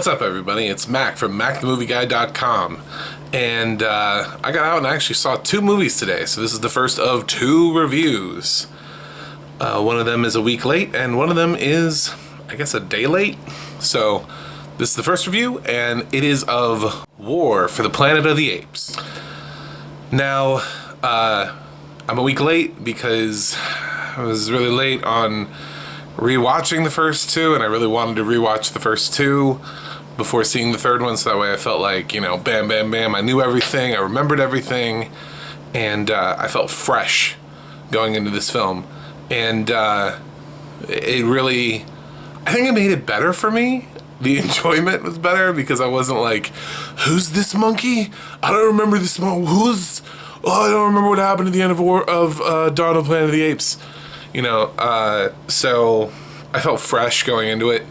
What's up, everybody? It's Mac from MacTheMovieGuy.com, and I got out and I actually saw two movies today, so this is the first of two reviews. One of them is a week late, and one of them is, I guess, a day late. So this is the first review, and it is of War for the Planet of the Apes. Now, I'm a week late because I was really late on rewatching the first two, and I really wanted to rewatch the first two before seeing the third one, so that way I felt like, you know, bam, bam, bam, I knew everything, I remembered everything, and I felt fresh going into this film. And it really, I think it made it better for me. The enjoyment was better because I wasn't like, who's this monkey? I don't remember this monkey. I don't remember what happened at the end of Dawn of the Planet of the Apes. You know, so I felt fresh going into it.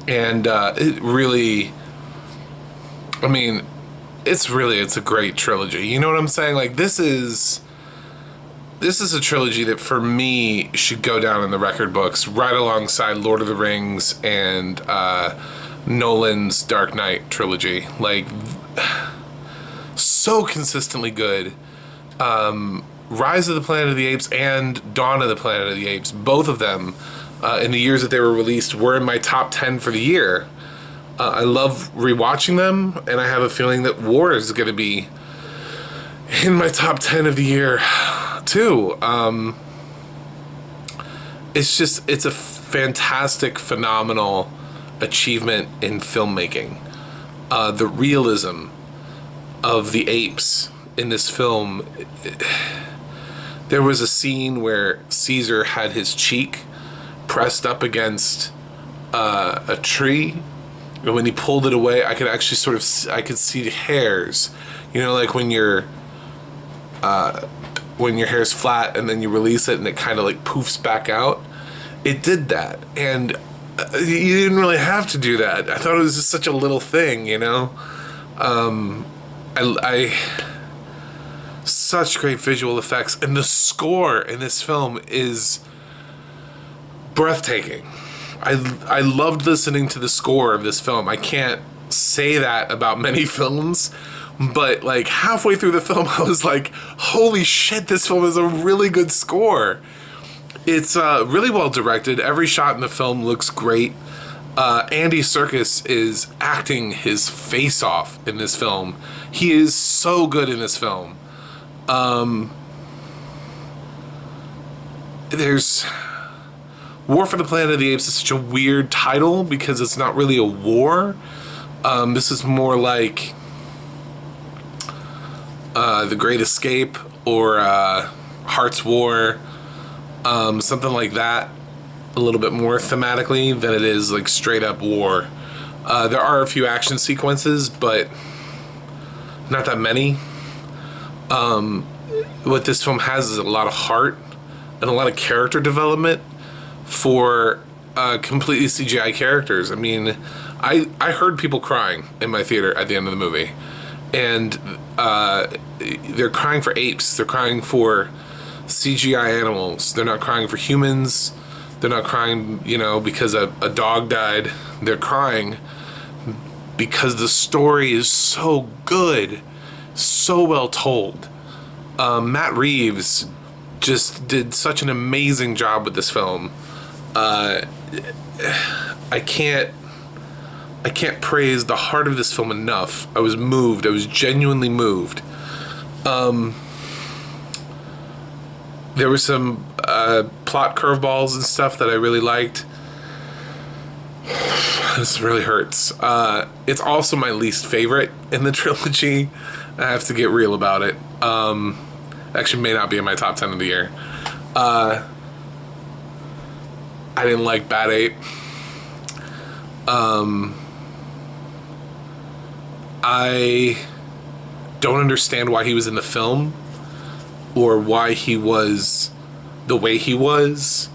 And it really, I mean, it's a great trilogy. You know what I'm saying? Like, this is a trilogy that for me should go down in the record books right alongside Lord of the Rings and Nolan's Dark Knight trilogy. Like, so consistently good. Rise of the Planet of the Apes and Dawn of the Planet of the Apes, both of them, in the years that they were released, were in my top 10 for the year. I love rewatching them, and I have a feeling that War is going to be in my top 10 of the year, too. It's a fantastic, phenomenal achievement in filmmaking. The realism of the apes in this film. There was a scene where Caesar had his cheek pressed up against a tree, and when he pulled it away, I could actually I could see the hairs. You know, like when your hair's flat and then you release it and it kind of like poofs back out. It did that, and you didn't really have to do that. I thought it was just such a little thing, you know. Such great visual effects, and the score in this film is breathtaking. I loved listening to the score of this film. I can't say that about many films, but like halfway through the film I was like, holy shit, this film is a really good score. It's really well directed. Every shot in the film looks great. Andy Serkis is acting his face off in this film. He is so good in this film. There's War for the Planet of the Apes is such a weird title because it's not really a war. This is more like The Great Escape or Heart's War, something like that, a little bit more thematically than it is like straight up war. There are a few action sequences, but not that many. What this film has is a lot of heart and a lot of character development for completely CGI characters. I mean, I heard people crying in my theater at the end of the movie, and they're crying for apes. They're crying for CGI animals. They're not crying for humans. They're not crying, you know, because a dog died. They're crying because the story is so good, so well told. Matt Reeves just did such an amazing job with this film. I can't praise the heart of this film enough. I was moved. I was genuinely moved. There were some plot curveballs and stuff that I really liked. This really hurts. It's also my least favorite in the trilogy. I have to get real about it. Actually may not be in my top 10 of the year. I didn't like Bad Ape. I don't understand why he was in the film or why he was the way he was.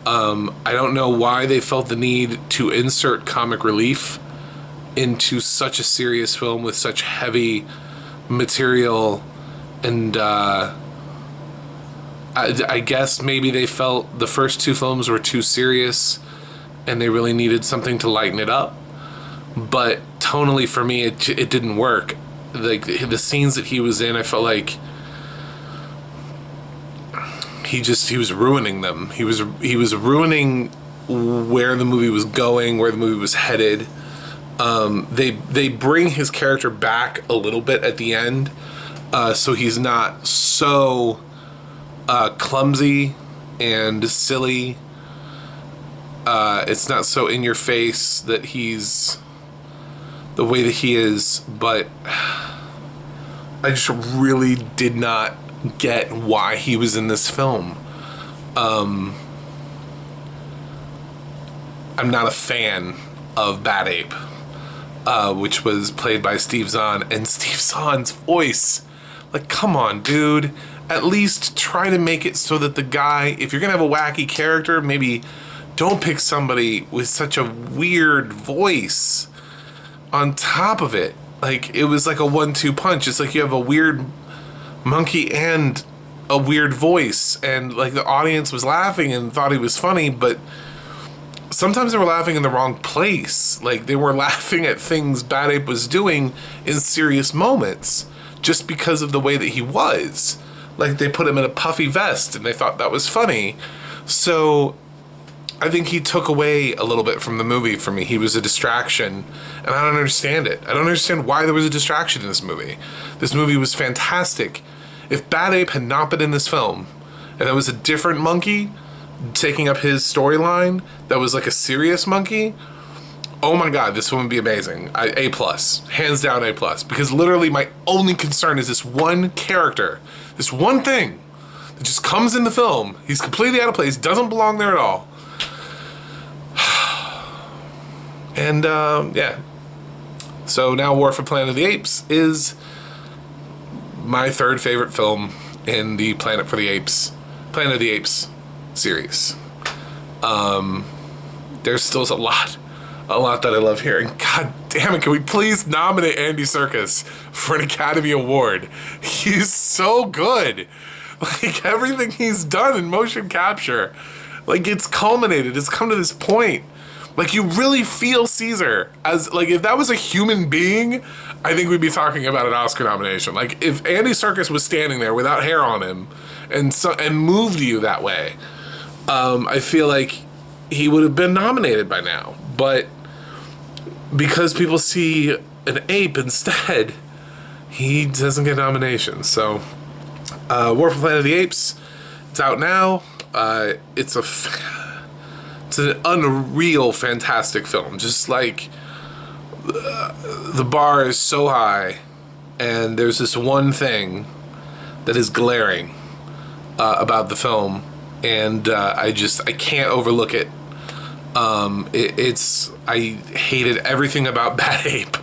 I don't know why they felt the need to insert comic relief into such a serious film with such heavy material, and I guess maybe they felt the first two films were too serious and they really needed something to lighten it up. but tonally for me, it didn't work. Like the scenes that he was in, I felt like he was ruining them. He was ruining where the movie was going, where the movie was headed. They bring his character back a little bit at the end, so he's not so clumsy and silly. It's not so in your face that he's the way that he is, but I just really did not get why he was in this film. I'm not a fan of Bad Ape, which was played by Steve Zahn, and Steve Zahn's voice, like, come on, dude. At least try to make it so that the guy, if you're gonna have a wacky character, maybe don't pick somebody with such a weird voice on top of it. Like, it was like a 1-2 punch. It's like you have a weird monkey and a weird voice, and like the audience was laughing and thought he was funny, but sometimes they were laughing in the wrong place. Like, they were laughing at things Bad Ape was doing in serious moments just because of the way that he was. Like, they put him in a puffy vest and they thought that was funny. So I think he took away a little bit from the movie for me. He was a distraction, and I don't understand it. I don't understand why there was a distraction in this movie. This movie was fantastic. If Bad Ape had not been in this film, and there was a different monkey taking up his storyline that was like a serious monkey, oh my god, this one would be amazing. A+, hands down A+, because literally my only concern is this one character, this one thing that just comes in the film. He's completely out of place, doesn't belong there at all. And yeah, so now War for Planet of the Apes is my third favorite film in the Planet of the Apes series. There's still a lot that I love here, and god damn it, can we please nominate Andy Serkis for an Academy Award? He's so good. Like, everything he's done in motion capture, like, it's culminated, it's come to this point. Like, you really feel Caesar as, like, if that was a human being, I think we'd be talking about an Oscar nomination. Like, if Andy Serkis was standing there without hair on him and moved you that way, I feel like he would have been nominated by now. But because people see an ape instead, he doesn't get nominations. So, War for Planet of the Apes, it's out now. It's an unreal, fantastic film. Just like, the bar is so high, and there's this one thing that is glaring about the film, and I can't overlook it. I hated everything about Bad Ape,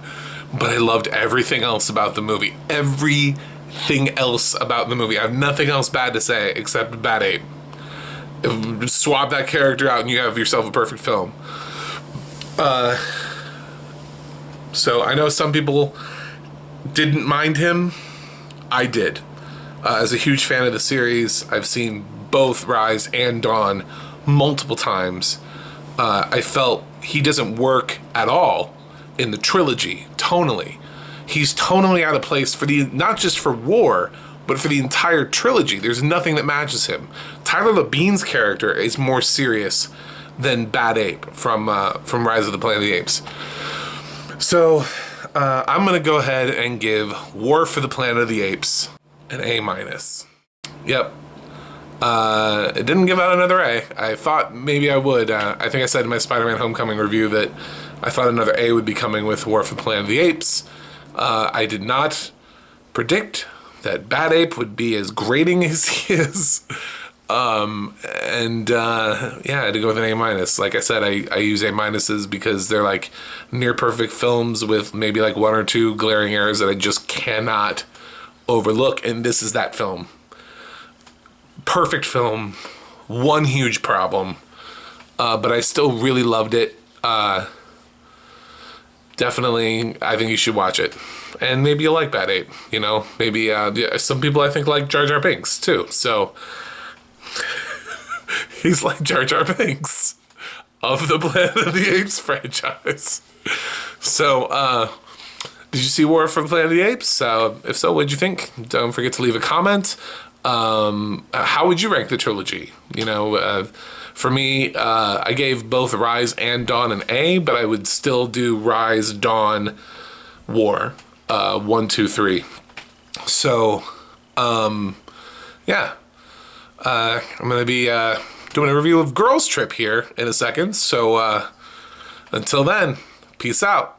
but I loved everything else about the movie. Everything else about the movie. I have nothing else bad to say except Bad Ape. Swap that character out and you have yourself a perfect film. So I know some people didn't mind him. I did. As a huge fan of the series, I've seen both Rise and Dawn multiple times. I felt he doesn't work at all in the trilogy, tonally. He's tonally out of place for not just for War, but for the entire trilogy. There's nothing that matches him. Tyler Labine's character is more serious than Bad Ape from Rise of the Planet of the Apes. So I'm gonna go ahead and give War for the Planet of the Apes an A-. Yep. It didn't give out another A. I thought maybe I would. I think I said in my Spider-Man Homecoming review that I thought another A would be coming with War for the Planet of the Apes. I did not predict that Bad Ape would be as grating as he is. Yeah, I had to go with an A-. Like I said, I use A- because they're like near perfect films with maybe like one or two glaring errors that I just cannot overlook, and this is that film. Perfect film, one huge problem, but I still really loved it. Definitely, I think you should watch it. And maybe you'll like Bad Ape, you know? Maybe some people I think like Jar Jar Binks, too. So, he's like Jar Jar Binks of the Planet of the Apes franchise. So, did you see War from Planet of the Apes? If so, what'd you think? Don't forget to leave a comment. How would you rank the trilogy? For me, I gave both Rise and Dawn an A, but I would still do Rise, Dawn, War, 1, 2, 3. So, yeah. I'm going to be doing a review of Girls Trip here in a second. So, until then, peace out.